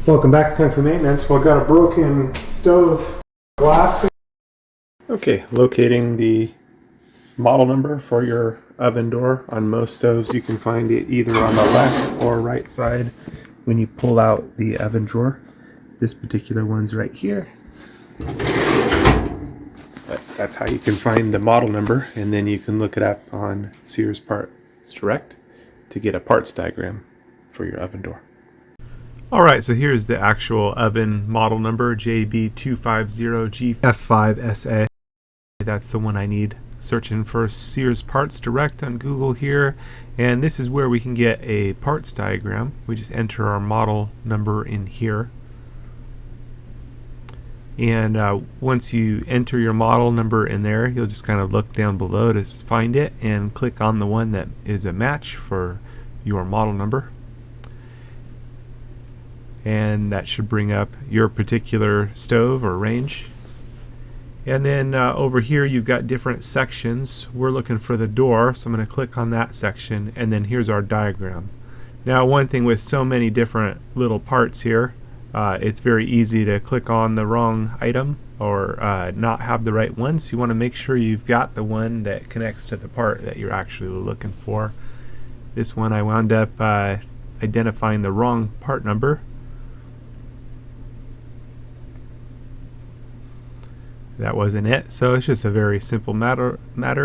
Welcome back to Kung Fu Maintenance. We've got a broken stove glass. Okay, locating the model number for your oven door. On most stoves you can find it either on the left or right side when you pull out the oven drawer. This particular one's right here. But that's how you can find the model number, and then you can look it up on Sears Parts Direct to get a parts diagram for your oven door. Alright, so here's the actual oven model number, JB250GF5SA. That's the one I need. Searching for Sears Parts Direct on Google here, and this is where we can get a parts diagram. We just enter our model number in here. And once you enter your model number in there, you'll just kind of look down below to find it and click on the one that is a match for your model number. And that should bring up your particular stove or range. And then over here you've got different sections. We're looking for the door, so I'm going to click on that section, and then here's our diagram. Now, one thing with so many different little parts here, it's very easy to click on the wrong item or not have the right one, so you want to make sure you've got the one that connects to the part that you're actually looking for. This one I wound up identifying the wrong part number. That wasn't it, so it's just a very simple matter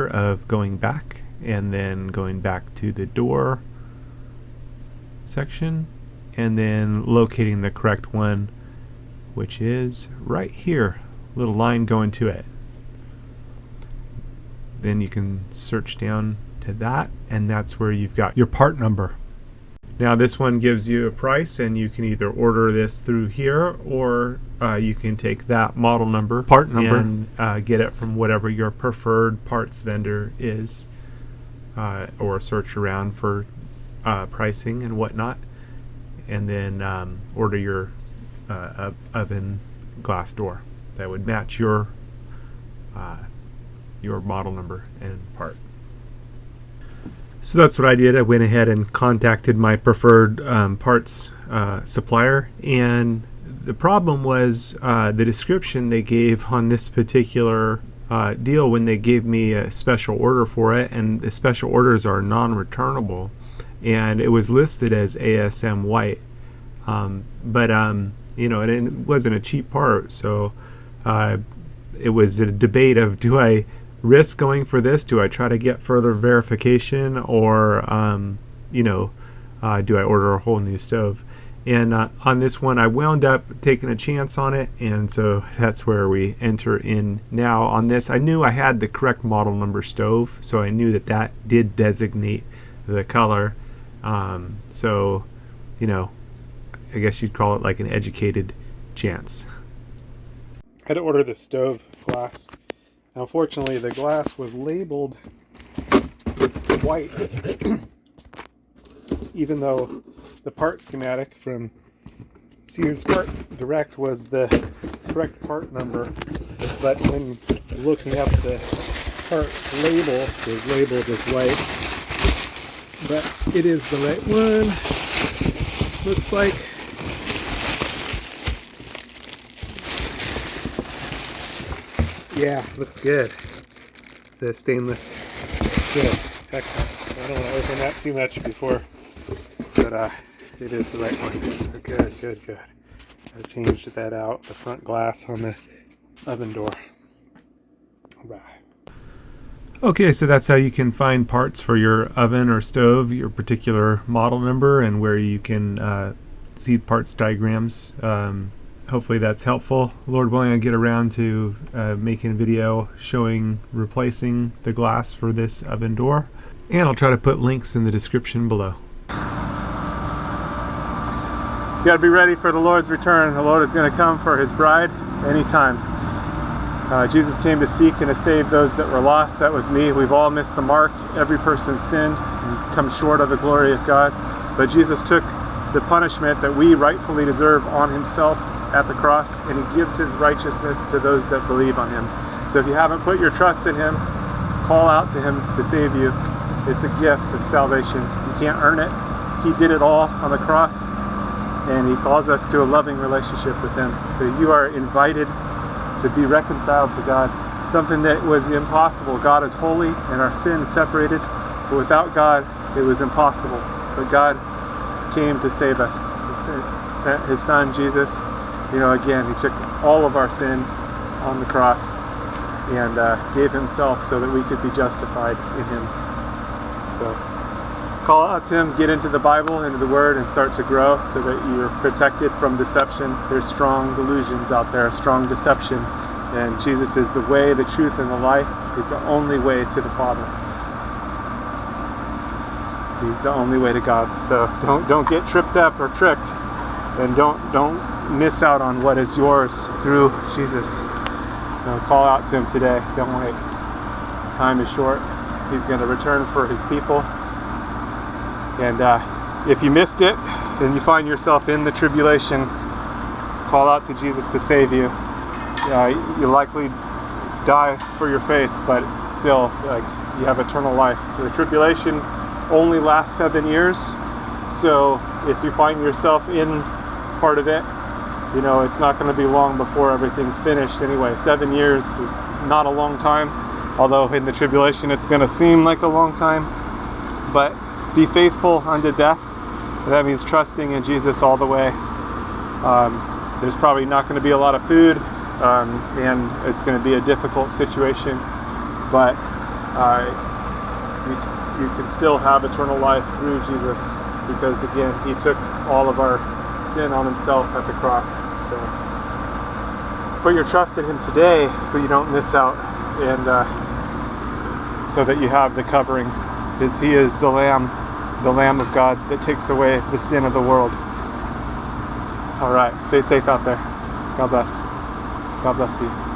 of going back and then going back to the door section and then locating the correct one, which is right here, little line going to it. Then you can search down to that, and that's where you've got your part number. Now this one gives you a price, and you can either order this through here, or you can take that model number, part number, and get it from whatever your preferred parts vendor is, or search around for pricing and whatnot, and then order your oven glass door that would match your model number and part. So that's what I did. I went ahead and contacted my preferred parts supplier, and the problem was the description they gave on this particular deal when they gave me a special order for it, and the special orders are non-returnable, and it was listed as ASM white, but you know, it wasn't a cheap part, so it was a debate of, do I risk going for this? Do I try to get further verification, or you know, do I order a whole new stove? And on this one I wound up taking a chance on it, and so that's where we enter in now. On this, I knew I had the correct model number stove, so I knew that that did designate the color, so you know, I guess you'd call it like an educated chance. I had to order the stove glass. Unfortunately, the glass was labeled white, even though the part schematic from Sears Part Direct was the correct part number. But when looking up the part label, it was labeled as white. But it is the right one, looks like. Yeah, looks good. The stainless steel. Excellent. I don't want to open that too much before, but it is the right one. Good, good, good. I changed that out, the front glass on the oven door. Right. Okay, so that's how you can find parts for your oven or stove, your particular model number, and where you can see parts diagrams. Hopefully that's helpful. Lord willing, I'll get around to making a video showing replacing the glass for this oven door, and I'll try to put links in the description below. You gotta be ready for the Lord's return. The Lord is going to come for his bride anytime. Jesus came to seek and to save those that were lost. That was me. We've all missed the mark. Every person's sinned and come short of the glory of God. But Jesus took the punishment that we rightfully deserve on himself at the cross, and he gives his righteousness to those that believe on him. So if you haven't put your trust in him, call out to him to save you. It's a gift of salvation. You can't earn it. He did it all on the cross, and he calls us to a loving relationship with him. So you are invited to be reconciled to God, something that was impossible. God is holy and our sin separated, but without God it was impossible. But God came to save us. He sent his son Jesus. Again, he took all of our sin on the cross and gave himself so that we could be justified in him. So call out to him, get into the Bible, into the Word, and start to grow so that you're protected from deception. There's strong delusions out there, strong deception, and Jesus is the way, the truth, and the life. He's the only way to the Father. He's the only way to God. So don't get tripped up or tricked, and don't miss out on what is yours through Jesus. Call out to him today. Don't wait. Time is short. He's going to return for his people. And if you missed it and you find yourself in the tribulation, call out to Jesus to save you. You'll likely die for your faith, but still, you have eternal life. The tribulation only lasts 7 years, so if you find yourself in part of it, it's not going to be long before everything's finished anyway. 7 years is not a long time, although in the tribulation it's going to seem like a long time. But be faithful unto death. That means trusting in Jesus all the way. There's probably not going to be a lot of food, and it's going to be a difficult situation, but you can still have eternal life through Jesus, because again, he took all of our sin on himself at the cross. So put your trust in him today so you don't miss out, and so that you have the covering, because he is the Lamb of God that takes away the sin of the world. All right, stay safe out there. God bless. God bless you.